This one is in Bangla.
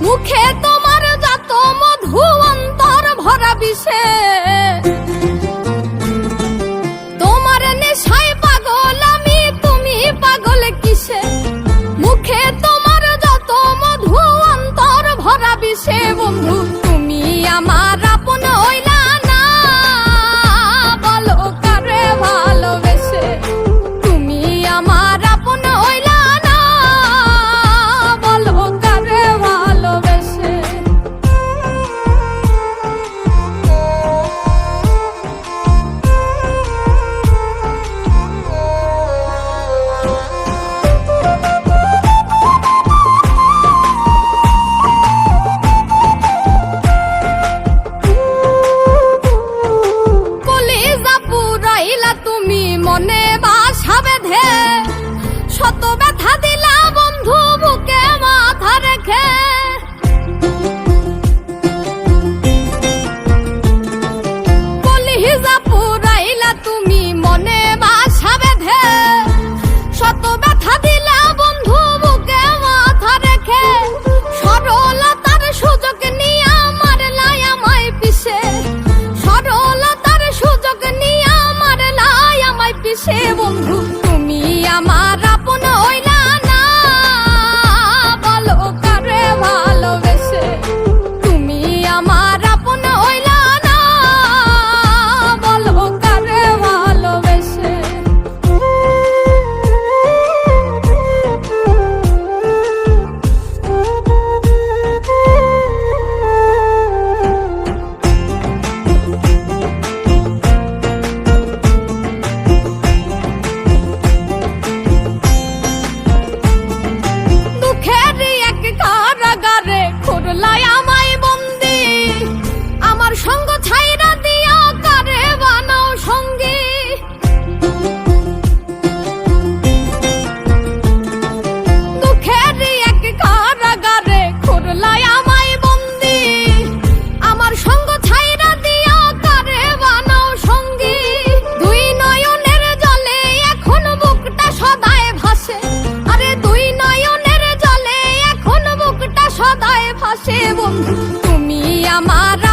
মুখে তোমার যত মধু অন্তর ভরা বিষে তোমার নেশায় পাগল আমি তুমি পাগল কিসে মুখে তোমার যত মধু অন্তর ভরা বিষে বন্ধু তুমি আমার আপন হইলা না বলো কারে ভালোবেসে তুমি আমার আপন হইলা না বলো কারে ভালোবেসে তুমি মনে বাসা বেঁধে শত ব্যথা দিলা বন্ধু বুকে মাথা রেখে কলিজা পুরাইলা তুমি মনে বাসা বেঁধে শত ব্যথা দিলা বন্ধু বুকে মাথা রেখে সরলতার সুযোগ নিয়ে আমার লাই আমায় পিছে সরলতার সুযোগ নিয়ে পিছে বন্ধু তুমি আমার আপন হইলা না বলো কারে ভালোবেসে তুমি আমার আপন হইলা না বলো কারে ভালোবেসে সঙ্গ ছাইরা দিয়া কারে বানাও সঙ্গী দুঃখের এক কারাগারে খুরলাই আমায় বন্দি আমার সঙ্গ ছাইরা দিয়া কারে বানাও সঙ্গী দুই নয়নের জলে এখন বুকটা সদায় ভাসে আরে দুই নয়নের জলে এখন বুকটা সদায় ভাসে বন্ধু তুমি আমার